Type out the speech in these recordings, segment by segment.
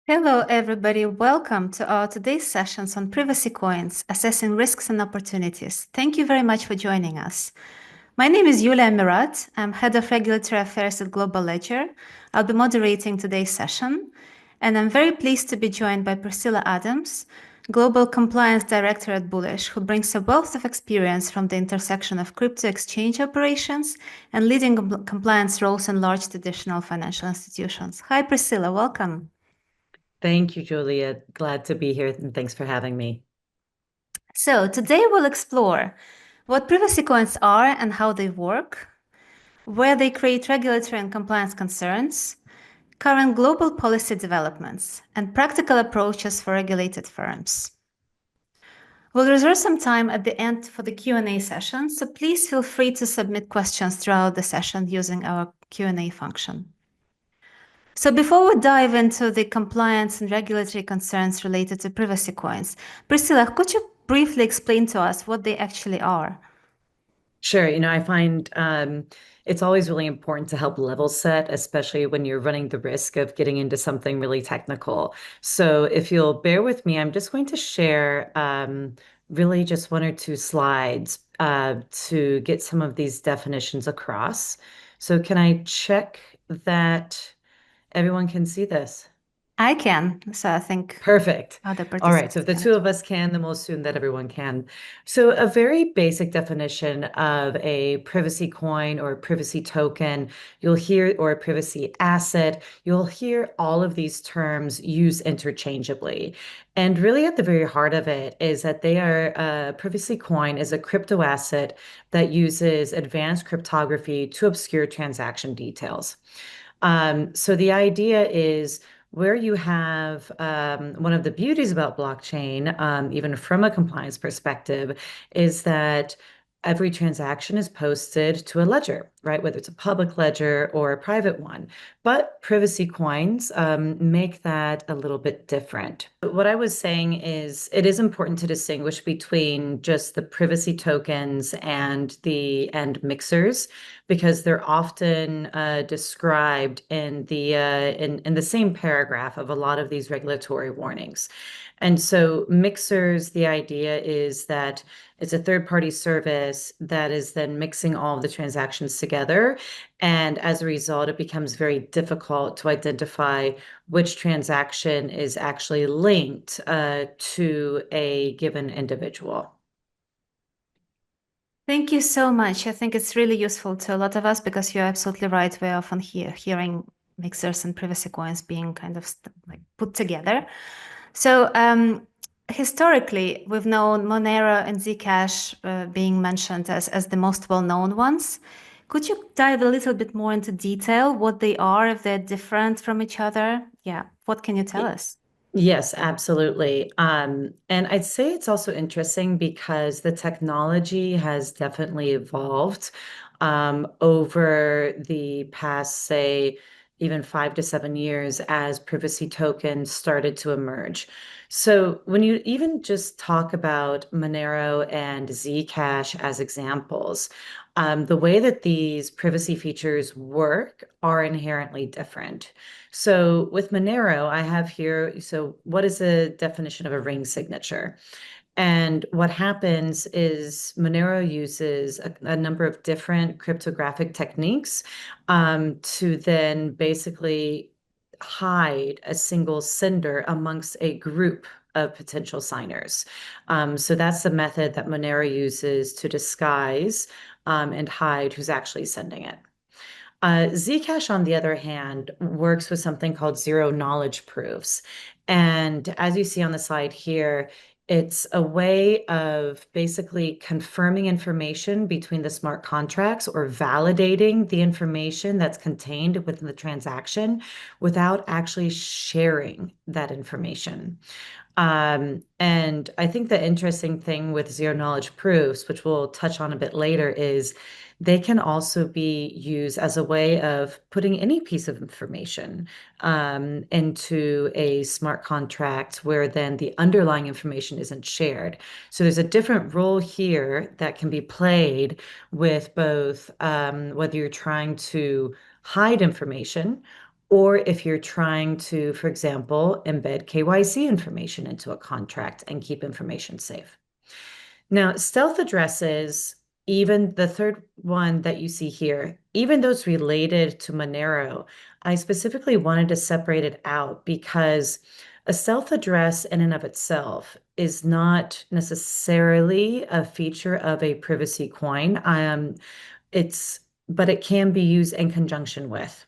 Hello, everybody. Welcome to our today's sessions on privacy coins, assessing risks and opportunities. Thank you very much for joining us. My name is Yulia Murat. I'm Head of Regulatory Affairs at Global Ledger. I'll be moderating today's session, and I'm very pleased to be joined by Priscilla Adams, Global Compliance Director at Bullish, who brings a wealth of experience from the intersection of crypto exchange operations and leading compliance roles in large traditional financial institutions. Hi, Priscilla. Welcome. Thank you, Julia. Glad to be here, and thanks for having me. So today we'll explore what privacy coins are and how they work, where they create regulatory and compliance concerns, current global policy developments, and practical approaches for regulated firms. We'll reserve some time at the end for the Q&A session, so please feel free to submit questions throughout the session using our Q&A function. So before we dive into the compliance and regulatory concerns related to privacy coins, Priscilla, could you briefly explain to us what they actually are? Sure. I find it's always really important to help level set, especially when you're running the risk of getting into something really technical. So if you'll bear with me, I'm just going to share really just one or two slides to get some of these definitions across. So can I check that everyone can see this? I can, so I think Perfect. other All right. So participants if the can two as of well. us can, then we'll assume that everyone can. So a very basic definition of a privacy coin or a privacy token, you'll hear, or a privacy asset, you'll hear all of these terms used interchangeably. And really at the very heart of it is that they are, a privacy coin is a crypto asset that uses advanced cryptography to obscure transaction details. So the idea is where you have one of the beauties about blockchain, even from a compliance perspective, is that every transaction is posted to a ledger, right? Whether it's a public ledger or a private one. But privacy coins make that a little bit different. What I was saying is it is important to distinguish between just the privacy tokens and the end mixers because they're often described in the same paragraph of a lot of these regulatory warnings. And so mixers, the idea is that it's a third-party service that is then mixing all of the transactions together. And as a result, it becomes very difficult to identify which transaction is actually linked to a given individual. Thank you so much. I think it's really useful to a lot of us because you're absolutely right. We're often hearing mixers and privacy coins being kind of like put together. So historically, we've known Monero and Zcash being mentioned as the most well-known ones. Could you dive a little bit more into detail what they are, if they're different from each other? Yeah, what can you tell us? Yes, absolutely. And I'd say it's also interesting because the technology has definitely evolved over the past, say, even 5 to 7 years as privacy tokens started to emerge. So when you even just talk about Monero and Zcash as examples, the way that these privacy features work are inherently different. So with Monero, I have here, so what is the definition of a ring signature? And what happens is Monero uses a number of different cryptographic techniques to then basically hide a single sender amongst a group of potential signers. So that's the method that Monero uses to disguise and hide who's actually sending it. Zcash, on the other hand, works with something called zero knowledge proofs. And as you see on the slide here, it's a way of basically confirming information between the smart contracts or validating the information that's contained within the transaction without actually sharing that information. And I think the interesting thing with zero knowledge proofs, which we'll touch on a bit later, is they can also be used as a way of putting any piece of information into a smart contract where then the underlying information isn't shared. So there's a different role here that can be played with both whether you're trying to hide information or if you're trying to, for example, embed KYC information into a contract and keep information safe. Now, stealth addresses, even the third one that you see here, even though it's related to Monero, I specifically wanted to separate it out because a stealth address in and of itself is not necessarily a feature of a privacy coin. It's, but it can be used in conjunction with.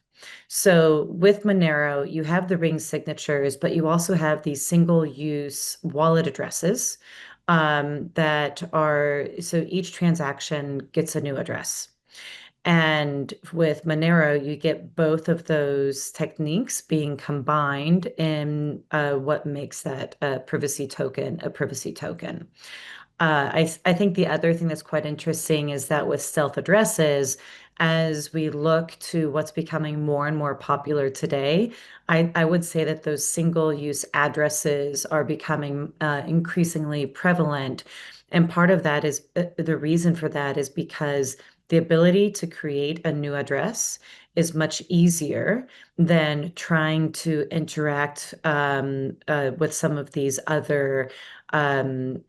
So with Monero, you have the ring signatures, but you also have these single-use wallet addresses that are, so each transaction gets a new address. And with Monero, you get both of those techniques being combined in what makes that privacy token a privacy token. I think the other thing that's quite interesting is that with stealth addresses, as we look to what's becoming more and more popular today, I would say that those single-use addresses are becoming increasingly prevalent. And part of that is the reason for that is because the ability to create a new address is much easier than trying to interact with some of these other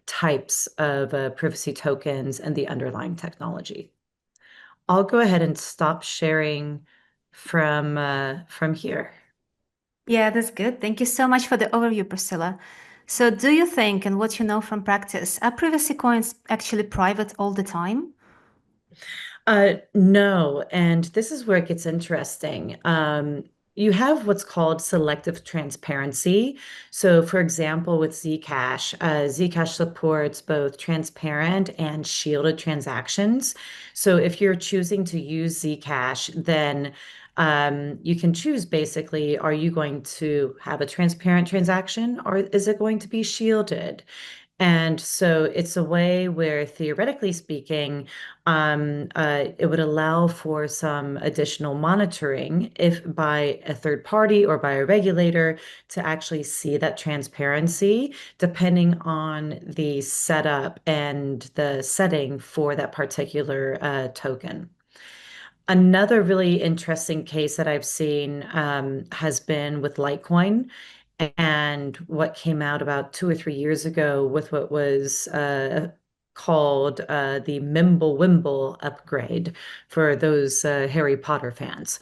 types of privacy tokens and the underlying technology. I'll go ahead and stop sharing from here. Yeah, that's good. Thank you so much for the overview, Priscilla. So, do you think, and what you know from practice, are privacy coins actually private all the time? No, and this is where it gets interesting. You have what's called selective transparency. So, for example, with Zcash, Zcash supports both transparent and shielded transactions. So, if you're choosing to use Zcash, then you can choose basically, are you going to have a transparent transaction or is it going to be shielded? And so it's a way where, theoretically speaking, it would allow for some additional monitoring if by a third party or by a regulator to actually see that transparency, depending on the setup and the setting for that particular token. Another really interesting case that I've seen has been with Litecoin and what came out about 2 or 3 years ago with what was called the Mimblewimble upgrade for those Harry Potter fans.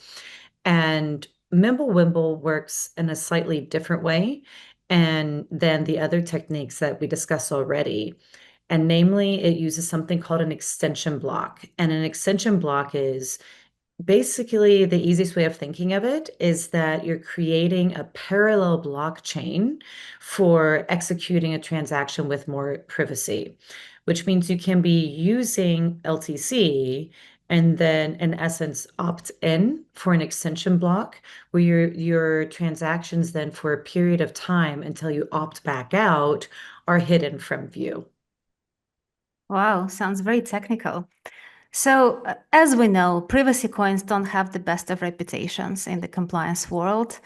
And Mimblewimble works in a slightly different way and than the other techniques that we discussed already. And namely, it uses something called an extension block. And an extension block is basically, the easiest way of thinking of it is that you're creating a parallel blockchain for executing a transaction with more privacy, which means you can be using LTC and then, in essence, opt in for an extension block where your transactions then for a period of time until you opt back out are hidden from view. Wow, sounds very technical. So, as we know, privacy coins don't have the best of reputations in the compliance world.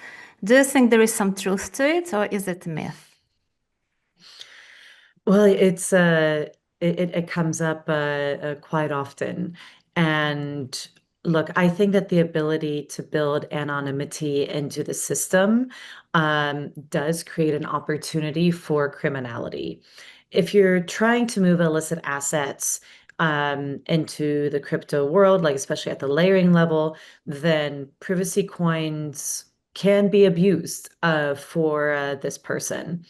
Do you think there is some truth to it, or is it a myth? Well, it comes up quite often. And look, I think that the ability to build anonymity into the system does create an opportunity for criminality. If you're trying to move illicit assets into the crypto world, like especially at the layering level, then privacy coins can be abused for this person.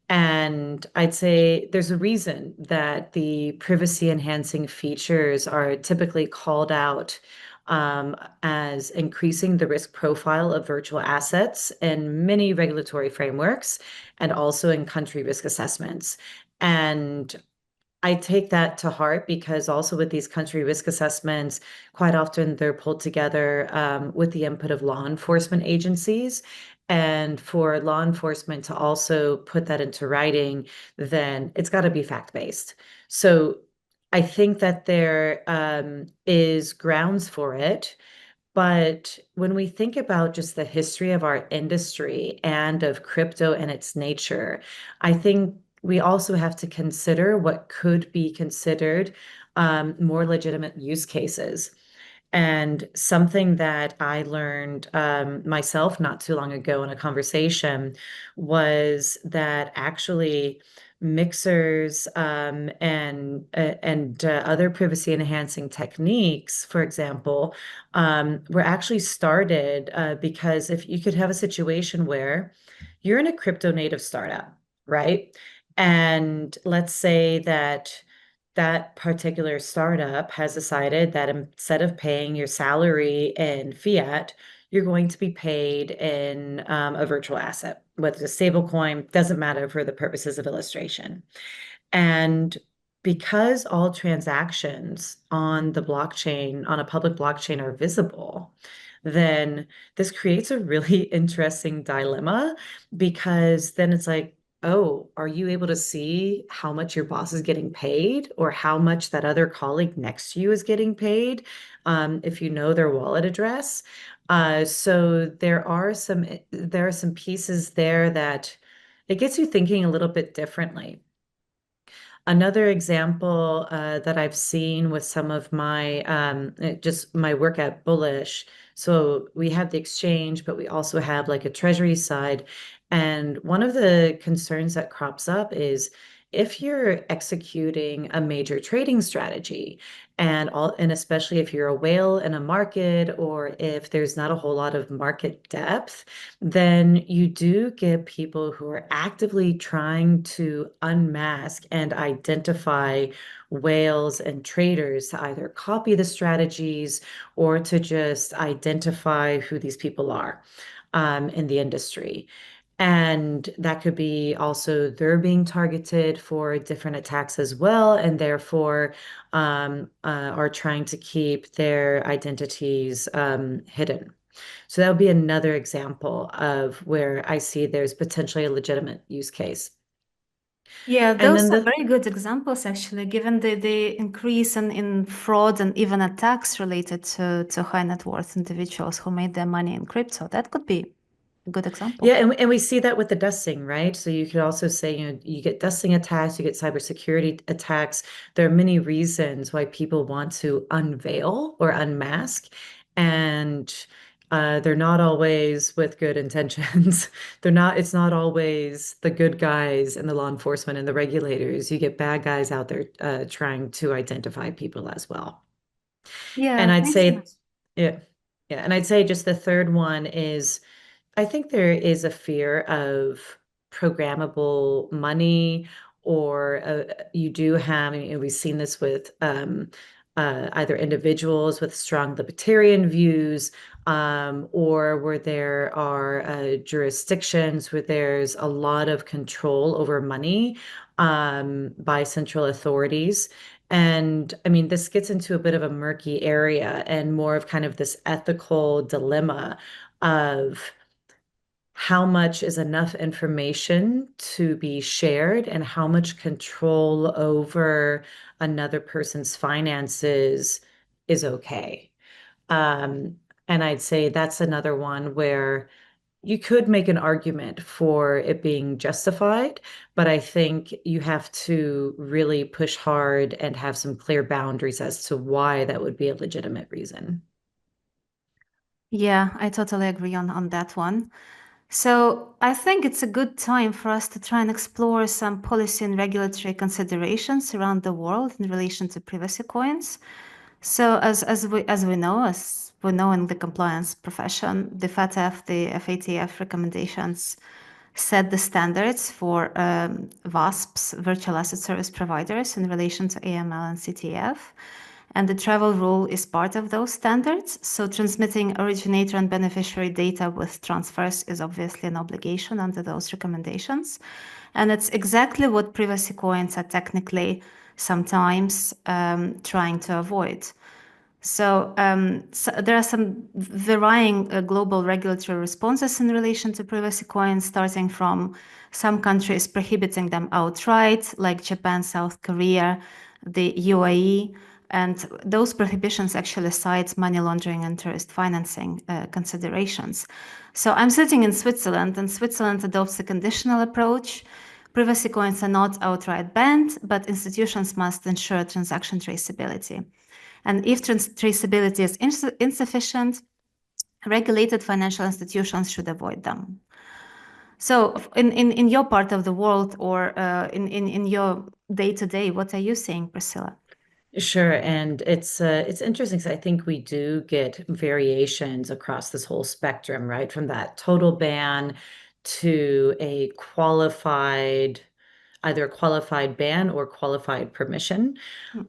And I'd say there's a reason that the privacy enhancing features are typically called out as increasing the risk profile of virtual assets in many regulatory frameworks and also in country risk assessments. And I take that to heart because also with these country risk assessments, quite often they're pulled together with the input of law enforcement agencies. And for law enforcement to also put that into writing, then it's got to be fact-based. So I think that there is grounds for it. But when we think about just the history of our industry and of crypto and its nature, I think we also have to consider what could be considered more legitimate use cases. And something that I learned myself not too long ago in a conversation was that actually mixers and other privacy enhancing techniques, for example, were actually started because if you could have a situation where you're in a crypto native startup, right? And let's say that that particular startup has decided that instead of paying your salary in fiat, you're going to be paid in a virtual asset, whether it's a stable coin, doesn't matter for the purposes of illustration. And because all transactions on the blockchain, on a public blockchain, are visible, then this creates a really interesting dilemma because then it's like, oh, are you able to see how much your boss is getting paid or how much that other colleague next to you is getting paid, if you know their wallet address? So there are some pieces there that it gets you thinking a little bit differently. Another example that I've seen with some of my just my work at Bullish. So we have the exchange, but we also have like a treasury side. And one of the concerns that crops up is if you're executing a major trading strategy and especially if you're a whale in a market or if there's not a whole lot of market depth, then you do get people who are actively trying to unmask and identify whales and traders to either copy the strategies or to just identify who these people are in the industry. And that could be also they're being targeted for different attacks as well, and therefore are trying to keep their identities hidden. So that would be another example of where I see there's potentially a legitimate use case. Yeah, And those then are the very good examples, actually, given the increase in fraud and even attacks related to high net worth individuals who made their money in crypto. That could be a good example. Yeah, and we see that with the dusting, right? So you could also say, you know, you get dusting attacks, you get cybersecurity attacks. There are many reasons why people want to unveil or unmask, and they're not always with good intentions. It's not always the good guys and the law enforcement and the regulators. You get bad guys out there trying to identify people as well. And Yeah, I'd makes say, sense. yeah, yeah, and I'd say just the third one is I think there is a fear of programmable money, or you do have, and we've seen this with either individuals with strong libertarian views, or where there are jurisdictions where there's a lot of control over money by central authorities. And I mean, this gets into a bit of a murky area and more of kind of this ethical dilemma of how much is enough information to be shared and how much control over another person's finances is okay. Um, and I'd say that's another one where you could make an argument for it being justified, but I think you have to really push hard and have some clear boundaries as to why that would be a legitimate reason. Yeah, I totally agree on that one. So I think it's a good time for us to try and explore some policy and regulatory considerations around the world in relation to privacy coins. So as we know in the compliance profession, the FATF, the FATF recommendations set the standards for VASPs, virtual asset service providers, in relation to AML and CTF. And the travel rule is part of those standards. So transmitting originator and beneficiary data with transfers is obviously an obligation under those recommendations. And it's exactly what privacy coins are technically sometimes trying to avoid. So there are some varying global regulatory responses in relation to privacy coins, starting from some countries prohibiting them outright, like Japan, South Korea, the UAE, and those prohibitions actually cite money laundering and terrorist financing considerations. So I'm sitting in Switzerland, and Switzerland adopts a conditional approach. Privacy coins are not outright banned, but institutions must ensure transaction traceability. And if traceability is insufficient, regulated financial institutions should avoid them. So in your part of the world or in your day-to-day, what are you seeing, Priscilla? Sure, and it's interesting because I think we do get variations across this whole spectrum, right? From that total ban to either a qualified ban or qualified permission.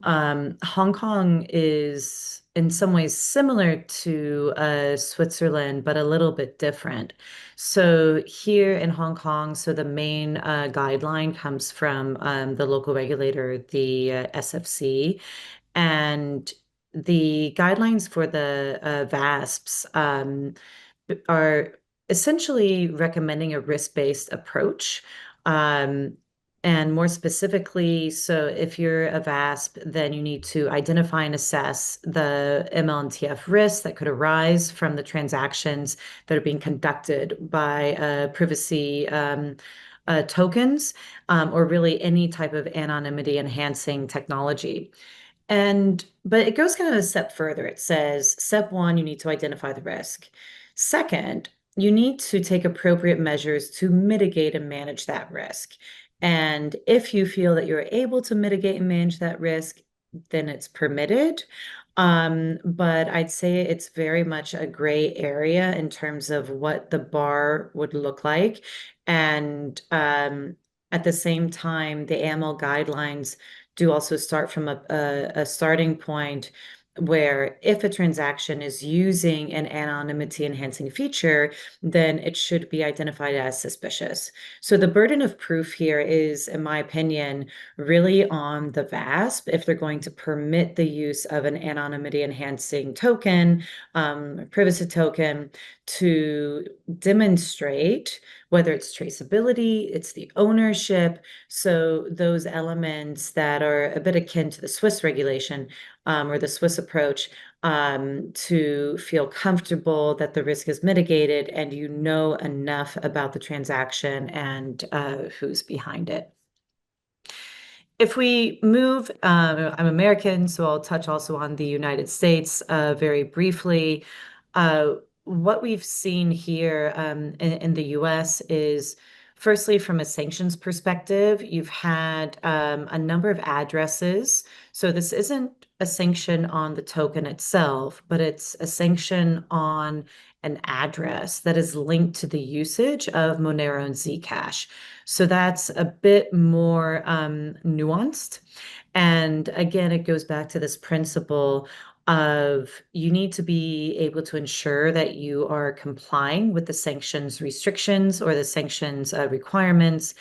Hong Kong is in some ways similar to Switzerland, but a little bit different. So here in Hong Kong, so the main guideline comes from the local regulator, the SFC, and the guidelines for the VASPs are essentially recommending a risk-based approach. Um, and more specifically, so if you're a VASP, then you need to identify and assess the ML and TF risks that could arise from the transactions that are being conducted by privacy tokens, or really any type of anonymity enhancing technology. But it goes kind of a step further. It says, step one, you need to identify the risk. Second, you need to take appropriate measures to mitigate and manage that risk. And if you feel that you're able to mitigate and manage that risk, then it's permitted. But I'd say it's very much a gray area in terms of what the bar would look like. And at the same time, the AML guidelines do also start from a starting point where if a transaction is using an anonymity enhancing feature, then it should be identified as suspicious. So the burden of proof here is, in my opinion, really on the VASP if they're going to permit the use of an anonymity enhancing token, privacy token, to demonstrate whether it's traceability, it's the ownership. So those elements that are a bit akin to the Swiss regulation, or the Swiss approach, to feel comfortable that the risk is mitigated and you know enough about the transaction and who's behind it. If we move, I'm American, so I'll touch also on the United States very briefly. Uh, what we've seen here in the US is, firstly, from a sanctions perspective, you've had a number of addresses. So this isn't a sanction on the token itself, but it's a sanction on an address that is linked to the usage of Monero and Zcash. So that's a bit more nuanced. And again, it goes back to this principle of you need to be able to ensure that you are complying with the sanctions restrictions or the sanctions requirements.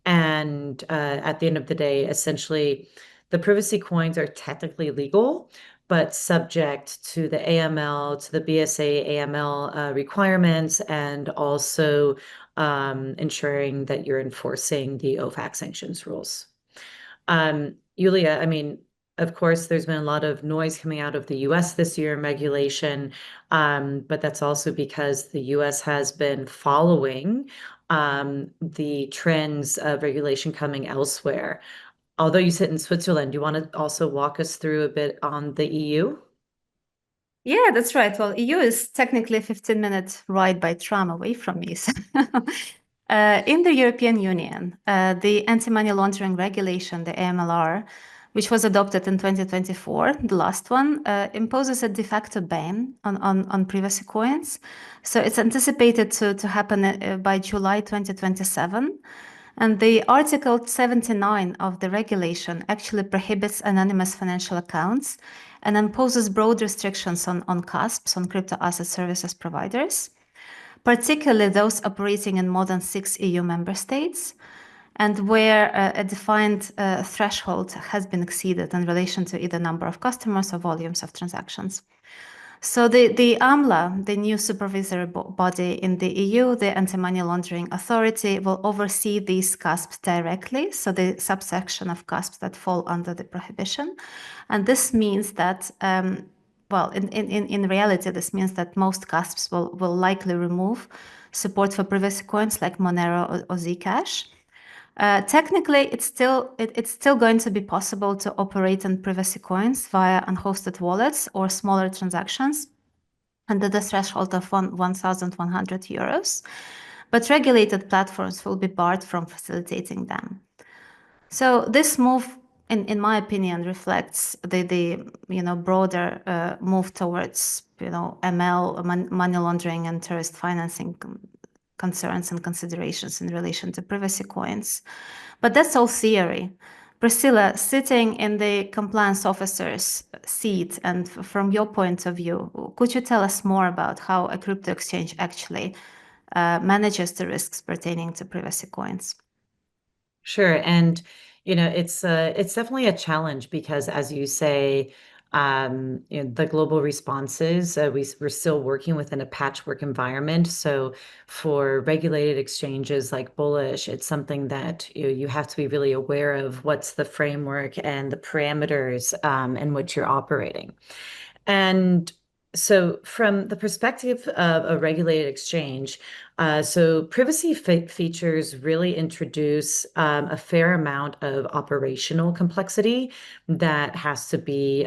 And at the end of the day, essentially, the privacy coins are technically legal, but subject to the AML, to the BSA AML requirements, and also ensuring that you're enforcing the OFAC sanctions rules. Yulia, I mean, of course, there's been a lot of noise coming out of the US this year in regulation, but that's also because the US has been following the trends of regulation coming elsewhere. Although you sit in Switzerland, do you want to also walk us through a bit on the EU? Yeah, that's right. Well, EU is technically a 15-minute ride by tram away from me. So in the European Union, the anti-money laundering regulation, the AMLR, which was adopted in 2024, the last one, imposes a de facto ban on privacy coins. So it's anticipated to happen by July 2027. And the Article 79 of the regulation actually prohibits anonymous financial accounts and imposes broad restrictions on CASPs, on crypto asset services providers, particularly those operating in more than 6 EU member states, and where a defined threshold has been exceeded in relation to either number of customers or volumes of transactions. So the AMLA, the new supervisory body in the EU, the Anti-Money Laundering Authority, will oversee these CASPs directly, so the subsection of CASPs that fall under the prohibition. And this means that, well, in reality, this means that most CASPs will likely remove support for privacy coins like Monero or Zcash. Technically, it's still going to be possible to operate in privacy coins via unhosted wallets or smaller transactions under the threshold of 1,100 euros, but regulated platforms will be barred from facilitating them. So this move, in my opinion, reflects the broader move towards ML, money laundering, and terrorist financing concerns and considerations in relation to privacy coins. But that's all theory. Priscilla, sitting in the compliance officer's seat, and from your point of view, could you tell us more about how a crypto exchange actually manages the risks pertaining to privacy coins? Sure. And it's definitely a challenge because, as you say, the global responses, we're still working within a patchwork environment. So for regulated exchanges like Bullish, it's something that you have to be really aware of what's the framework and the parameters in which you're operating. And so, from the perspective of a regulated exchange, so privacy features really introduce a fair amount of operational complexity that has to be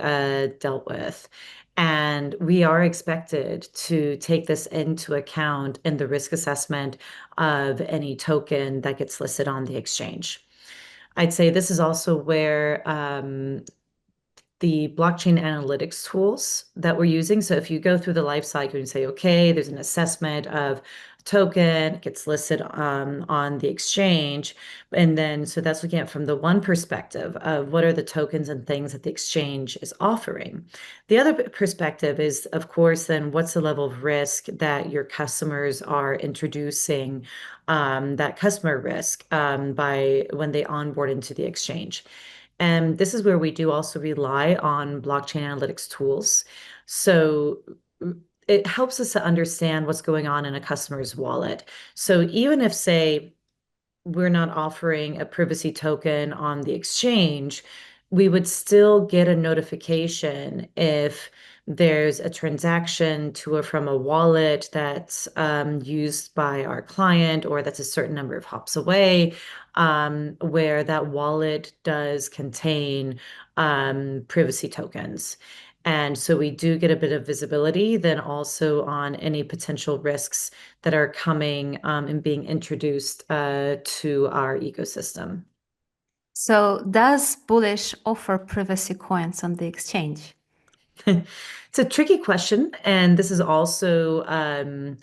dealt with. And we are expected to take this into account in the risk assessment of any token that gets listed on the exchange. I'd say this is also where the blockchain analytics tools that we're using. So if you go through the life cycle and say, okay, there's an assessment of token, it gets listed on the exchange. And then, so that's looking at from the one perspective of what are the tokens and things that the exchange is offering. The other perspective is, of course, then what's the level of risk that your customers are introducing, that customer risk by when they onboard into the exchange. And this is where we do also rely on blockchain analytics tools. So it helps us to understand what's going on in a customer's wallet. So even if, say, we're not offering a privacy token on the exchange, we would still get a notification if there's a transaction to or from a wallet that's used by our client or that's a certain number of hops away, where that wallet does contain privacy tokens. And so we do get a bit of visibility then also on any potential risks that are coming and being introduced to our ecosystem. So does Bullish offer privacy coins on the exchange? It's a tricky question, and this is also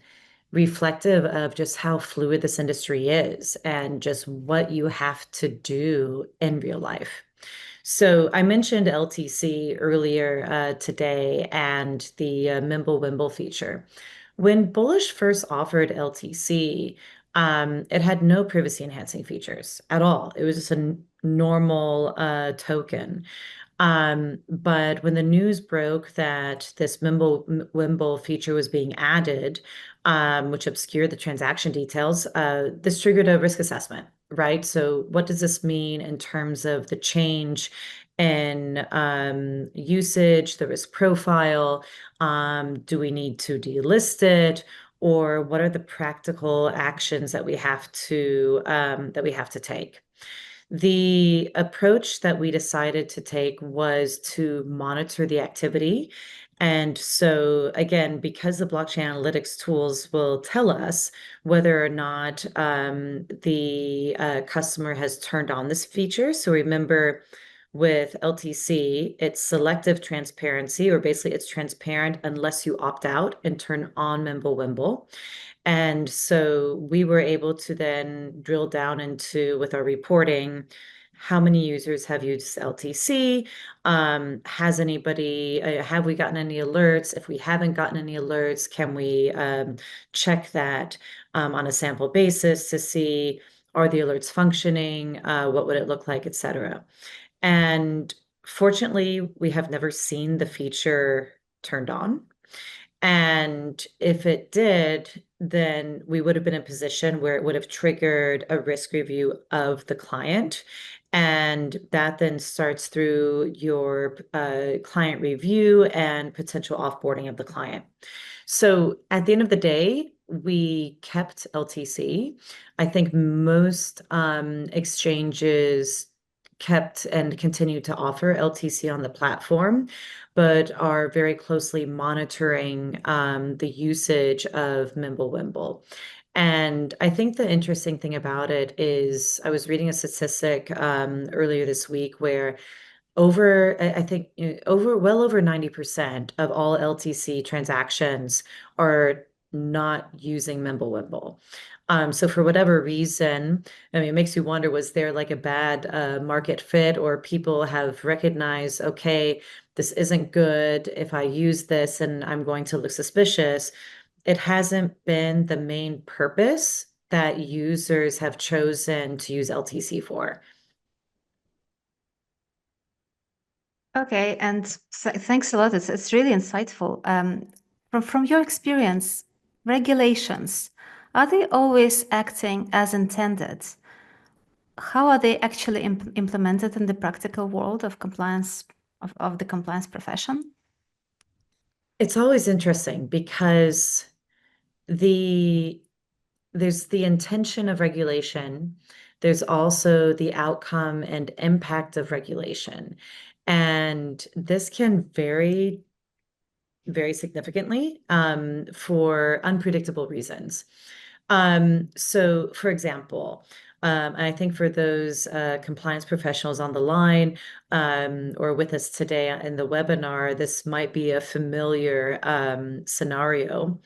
reflective of just how fluid this industry is and just what you have to do in real life. So I mentioned LTC earlier today and the Mimble-Wimble feature. When Bullish first offered LTC, it had no privacy enhancing features at all. It was just a normal token. But when the news broke that this Wimble feature was being added, which obscured the transaction details, this triggered a risk assessment, right? So what does this mean in terms of the change in usage, the risk profile? Do we need to delist it? Or what are the practical actions that we have to take? The approach that we decided to take was to monitor the activity. And so, again, because the blockchain analytics tools will tell us whether or not the customer has turned on this feature. So remember, with LTC, it's selective transparency, or basically it's transparent unless you opt out and turn on Mimble-Wimble. And so we were able to then drill down into, with our reporting, how many users have used LTC? Has anybody, have we gotten any alerts? If we haven't gotten any alerts, can we check that on a sample basis to see, are the alerts functioning? What would it look like, et cetera. And fortunately, we have never seen the feature turned on. And if it did, then we would have been in a position where it would have triggered a risk review of the client. And that then starts through your client review and potential offboarding of the client. So at the end of the day, we kept LTC. I think most exchanges kept and continue to offer LTC on the platform, but are very closely monitoring the usage of Mimblewimble. And I think the interesting thing about it is I was reading a statistic earlier this week where I think well over 90% of all LTC transactions are not using Mimblewimble. So for whatever reason, I mean, it makes you wonder, was there like a bad market fit, or people have recognized, okay, this isn't good. If I use this and I'm going to look suspicious, it hasn't been the main purpose that users have chosen to use LTC for. Okay, and thanks a lot. It's really insightful. From your experience, regulations, are they always acting as intended? How are they actually implemented in the practical world of compliance of the compliance profession? It's always interesting because the there's the intention of regulation. There's also the outcome and impact of regulation. And this can vary very significantly for unpredictable reasons. So, for example, I think for those compliance professionals on the line or with us today in the webinar, this might be a familiar scenario.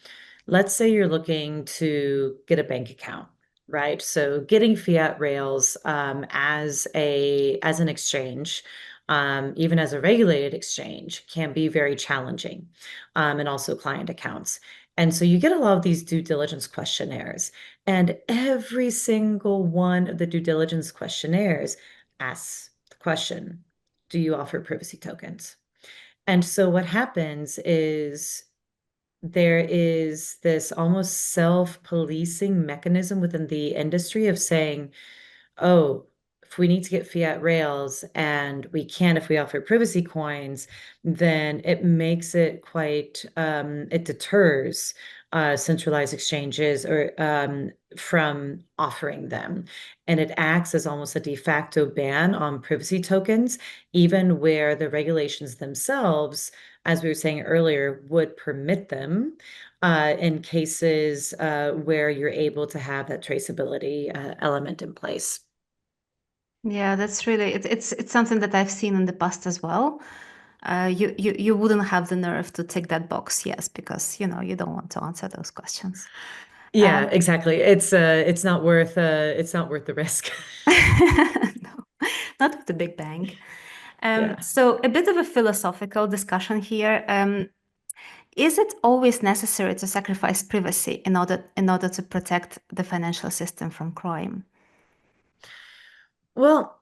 Let's say you're looking to get a bank account, right? So getting fiat rails as an exchange, even as a regulated exchange, can be very challenging, and also client accounts. And so you get a lot of these due diligence questionnaires, and every single one of the due diligence questionnaires asks the question, do you offer privacy tokens? And so what happens is there is this almost self-policing mechanism within the industry of saying, oh, if we need to get fiat rails and we can if we offer privacy coins, then it makes it quite, it deters centralized exchanges or from offering them. And it acts as almost a de facto ban on privacy tokens, even where the regulations themselves, as we were saying earlier, would permit them in cases where you're able to have that traceability element in place. Yeah, that's really it's something that I've seen in the past as well. You wouldn't have the nerve to tick that box, yes, because you don't want to answer those questions. Yeah, Um, exactly. It's not worth the risk. no, not with the Big Bang. Yeah. So a bit of a philosophical discussion here. Is it always necessary to sacrifice privacy in order to protect the financial system from crime? Well,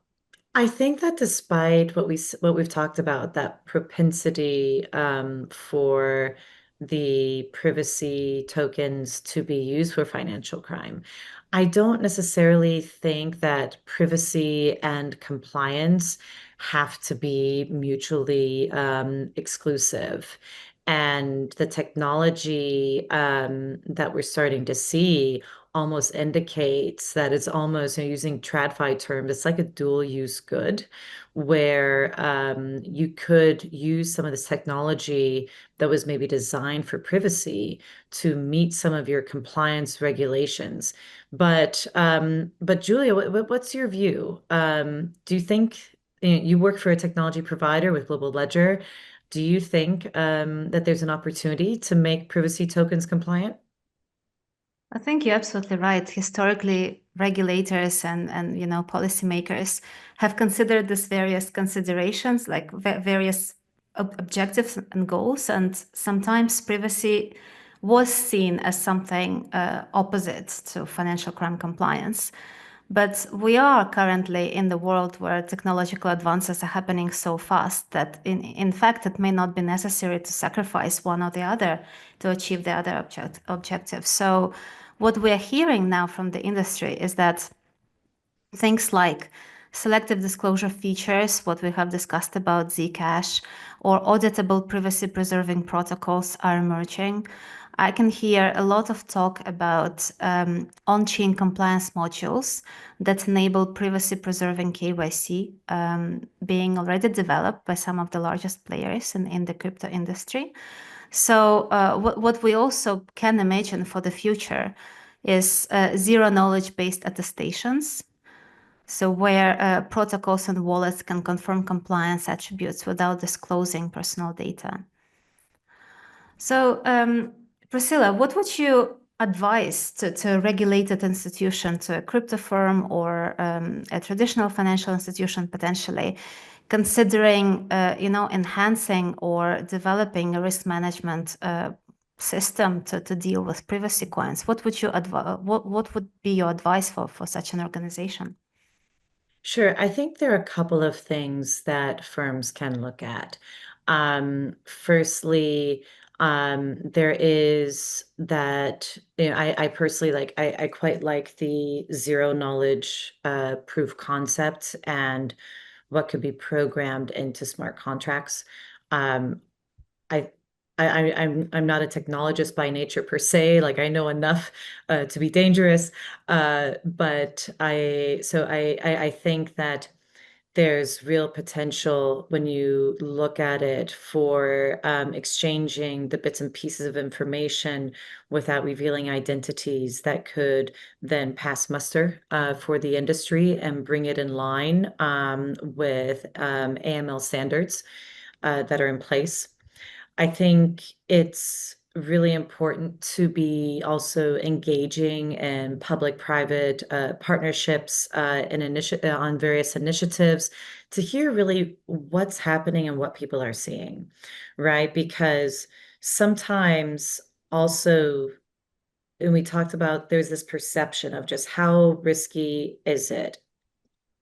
I think that despite what we've talked about, that propensity for the privacy tokens to be used for financial crime, I don't necessarily think that privacy and compliance have to be mutually exclusive. And the technology that we're starting to see almost indicates that it's almost, using TradFi term, it's like a dual use good, where you could use some of this technology that was maybe designed for privacy to meet some of your compliance regulations. But Julia, what's your view? Do you think you work for a technology provider with Global Ledger? Do you think that there's an opportunity to make privacy tokens compliant? I think you're absolutely right. Historically, regulators and policymakers have considered these various considerations, like various objectives and goals, and sometimes privacy was seen as something opposite to financial crime compliance. But we are currently in the world where technological advances are happening so fast that, in fact, it may not be necessary to sacrifice one or the other to achieve the other objective. So, what we're hearing now from the industry is that things like selective disclosure features, what we have discussed about Zcash, or auditable privacy preserving protocols are emerging. I can hear a lot of talk about on-chain compliance modules that enable privacy-preserving KYC being already developed by some of the largest players in the crypto industry. So what we also can imagine for the future is zero knowledge-based attestations. So where protocols and wallets can confirm compliance attributes without disclosing personal data. So Priscilla, what would you advise to a regulated institution, to a crypto firm or a traditional financial institution potentially, considering enhancing or developing a risk management system to deal with privacy coins? What would you what would be your advice for such an organization? Sure. I think there are a couple of things that firms can look at. Firstly, there is that, I personally I quite like the zero knowledge proof concept and what could be programmed into smart contracts. Um, I I'm not a technologist by nature per se. Like I know enough to be dangerous, but I think that there's real potential when you look at it for exchanging the bits and pieces of information without revealing identities that could then pass muster for the industry and bring it in line with AML standards that are in place. I think it's really important to be also engaging in public-private partnerships on various initiatives to hear really what's happening and what people are seeing, right? Because sometimes also, and we talked about there's this perception of just how risky is it?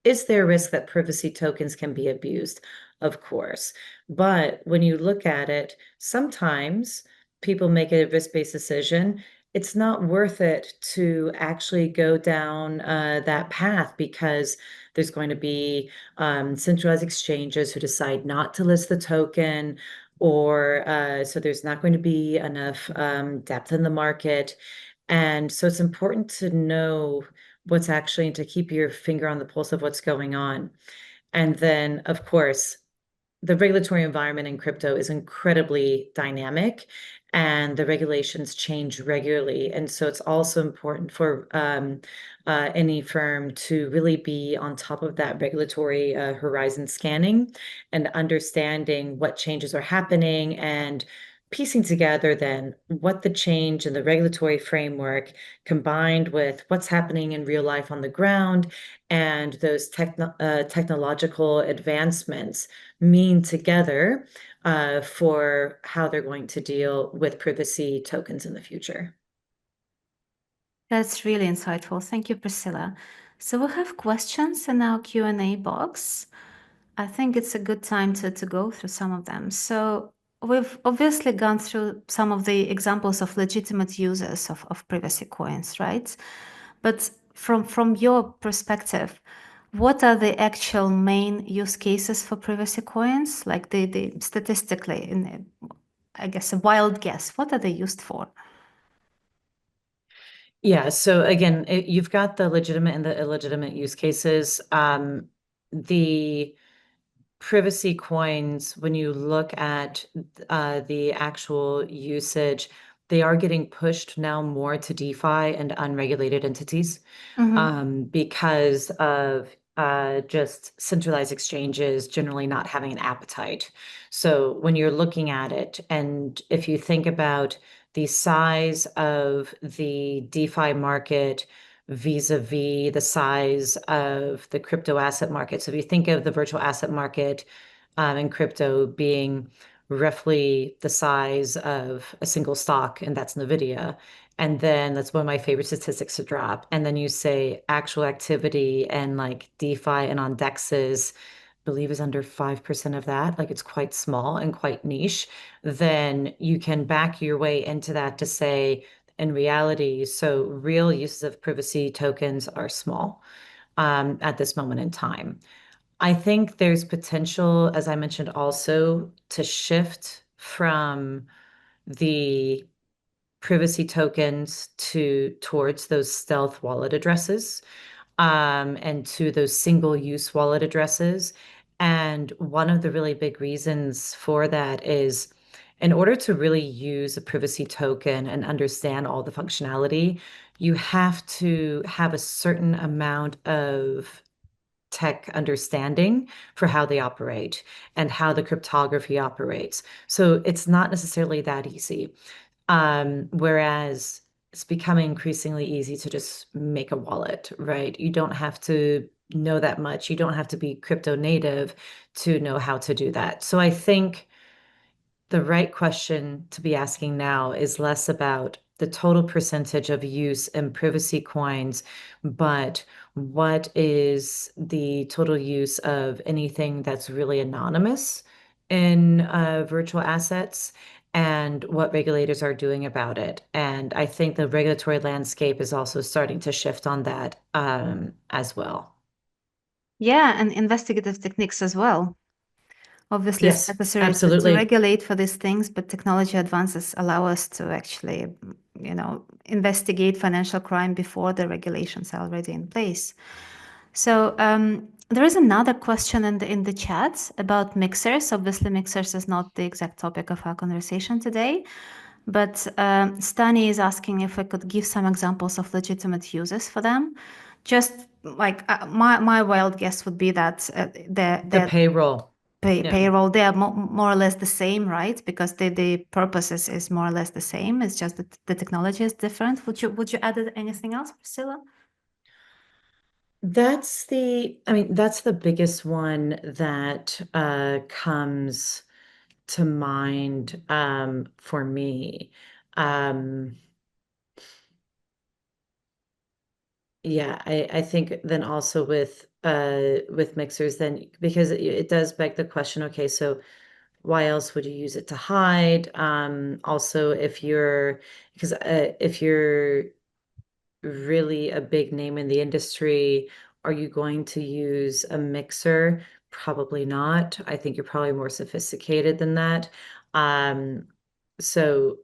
Is there a risk that privacy tokens can be abused? Of course. But when you look at it, sometimes people make a risk-based decision. It's not worth it to actually go down that path because there's going to be centralized exchanges who decide not to list the token, or so there's not going to be enough depth in the market. And so it's important to know what's actually to keep your finger on the pulse of what's going on. And then, of course, the regulatory environment in crypto is incredibly dynamic and the regulations change regularly. And so it's also important for any firm to really be on top of that regulatory horizon scanning and understanding what changes are happening and piecing together then what the change in the regulatory framework combined with what's happening in real life on the ground and those technological advancements mean together for how they're going to deal with privacy tokens in the future. That's really insightful. Thank you, Priscilla. So we have questions in our Q&A box. I think it's a good time to go through some of them. So we've obviously gone through some of the examples of legitimate users of privacy coins, right? But from your perspective, what are the actual main use cases for privacy coins? Like the statistically, I guess a wild guess, what are they used for? Yeah, so again, you've got the legitimate and the illegitimate use cases. The privacy coins, when you look at the actual usage, they are getting pushed now more to DeFi and unregulated entities because of just centralized exchanges generally not having an appetite. So when you're looking at it, and if you think about the size of the DeFi market vis-a-vis the size of the crypto asset market. So if you think of the virtual asset market and crypto being roughly the size of a single stock, and that's NVIDIA. And then that's one of my favorite statistics to drop. And then you say actual activity and like DeFi and on DEXs, believe is under 5% of that, like it's quite small and quite niche, then you can back your way into that to say, in reality, so real uses of privacy tokens are small at this moment in time. I think there's potential, as I mentioned, also to shift from the privacy tokens towards those stealth wallet addresses, and to those single-use wallet addresses. And one of the really big reasons for that is in order to really use a privacy token and understand all the functionality, you have to have a certain amount of tech understanding for how they operate and how the cryptography operates. So it's not necessarily that easy. Whereas it's becoming increasingly easy to just make a wallet, right? You don't have to know that much. You don't have to be crypto native to know how to do that. So I think the right question to be asking now is less about the total percentage of use in privacy coins, but what is the total use of anything that's really anonymous in virtual assets and what regulators are doing about it. And I think the regulatory landscape is also starting to shift on that as well. Yeah, and investigative techniques as well. Obviously, it's Yes, necessary to absolutely. regulate for these things, but technology advances allow us to actually, investigate financial crime before the regulations are already in place. So there is another question in the chat about mixers. Obviously, mixers is not the exact topic of our conversation today, but Stani is asking if I could give some examples of legitimate uses for them. Just like my wild guess would be that The payroll. Yeah. payroll, they are more or less the same, right? Because the purpose is more or less the same. It's just that the technology is different. Would you add anything else, Priscilla? That's the biggest one that comes to mind for me. Um, yeah, I think then also with mixers, then because it does beg the question, okay, so why else would you use it to hide? Also, if you're really a big name in the industry, are you going to use a mixer? Probably not. I think you're probably more sophisticated than that. Um, so,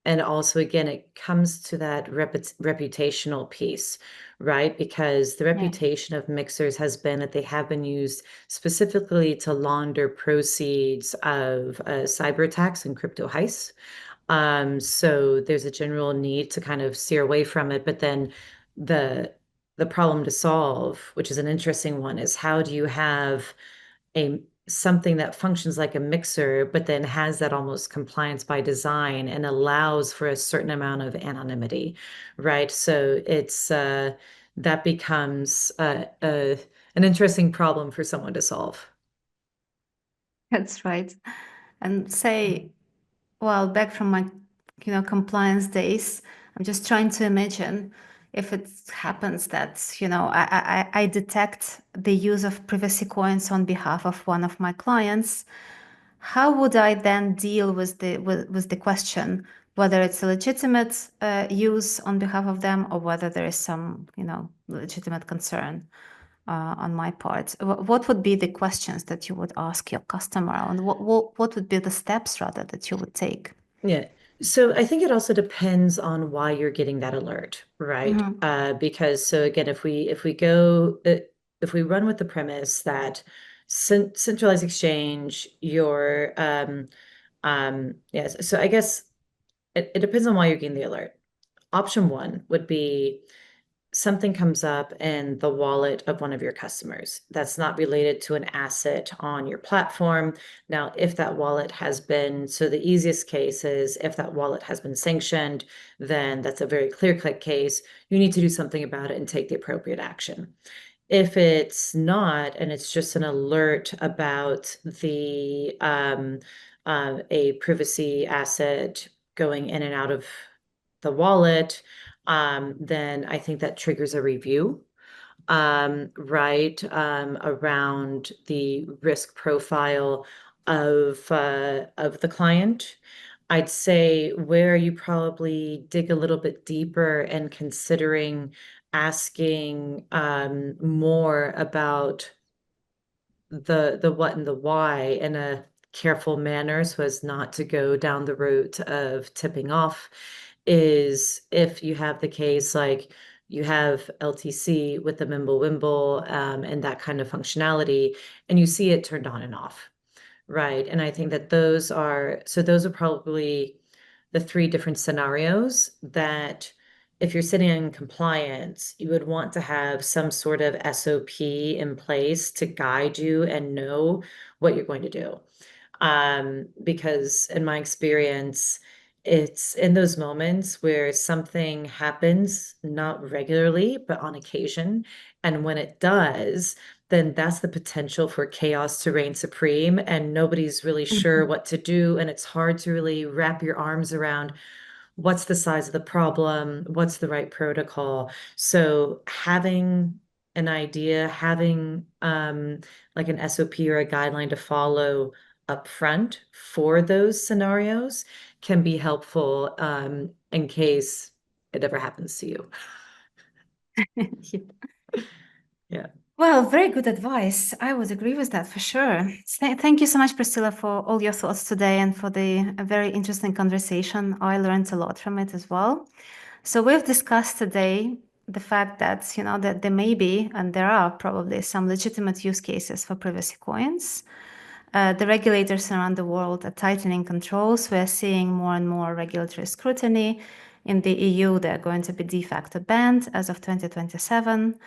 and also again, it comes to that reputational piece, right? Because the Yeah. reputation of mixers has been that they have been used specifically to launder proceeds of cyber attacks and crypto heists. So there's a general need to kind of steer away from it. But then the the problem to solve, which is an interesting one, is how do you have a something that functions like a mixer, but then has that almost compliance by design and allows for a certain amount of anonymity, right? So it's that becomes an interesting problem for someone to solve. That's right. And say, well, back from my, compliance days, I'm just trying to imagine if it happens that, I detect the use of privacy coins on behalf of one of my clients. How would I then deal with the question whether it's a legitimate use on behalf of them or whether there is some, legitimate concern on my part? What would be the questions that you would ask your customer, and what would be the steps rather that you would take? Yeah. So I think it also depends on why you're getting that alert, right? Mhm. Because so again, if we run with the premise that centralized exchange, yes. So I guess it depends on why you're getting the alert. Option one would be something comes up in the wallet of one of your customers that's not related to an asset on your platform. Now, if that wallet has been, so the easiest case is if that wallet has been sanctioned, then that's a very clear-cut case. You need to do something about it and take the appropriate action. If it's not, and it's just an alert about a privacy asset going in and out of the wallet, then I think that triggers a review, right, around the risk profile of the client. I'd say where you probably dig a little bit deeper and considering asking more about the what and the why in a careful manner so as not to go down the route of tipping off is if you have the case like you have LTC with the Mimble-Wimble and that kind of functionality, and you see it turned on and off. Right. And I think that those are probably the three different scenarios that if you're sitting in compliance, you would want to have some sort of SOP in place to guide you and know what you're going to do. Because in my experience, it's in those moments where something happens, not regularly, but on occasion. And when it does, then that's the potential for chaos to reign supreme, and nobody's really sure Mhm. what to do. And it's hard to really wrap your arms around what's the size of the problem, what's the right protocol. So having an idea, having like an SOP or a guideline to follow up front for those scenarios can be helpful in case it ever happens to you. Yeah. Yeah. Well, very good advice. I would agree with that for sure. Thank you so much, Priscilla, for all your thoughts today and for the very interesting conversation. I learned a lot from it as well. So we've discussed today the fact that, that there may be, and there are probably some legitimate use cases for privacy coins. The regulators around the world are tightening controls. We're seeing more and more regulatory scrutiny. In the EU, they're going to be de facto banned as of 2027.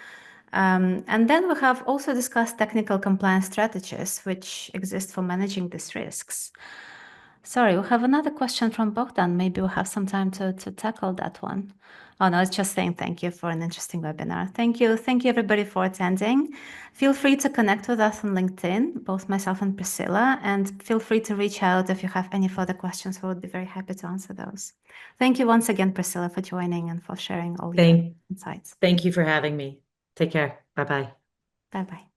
And then we have also discussed technical compliance strategies which exist for managing these risks. Sorry, we have another question from Bogdan. Maybe we'll have some time to tackle that one. Oh, no, it's just saying thank you for an interesting webinar. Thank you. Thank you, everybody, for attending. Feel free to connect with us on LinkedIn, both myself and Priscilla, and feel free to reach out if you have any further questions. We would be very happy to answer those. Thank you once again, Priscilla, for joining and for sharing all your Thank insights. thank you for having me. Take care. Bye-bye. Bye-bye.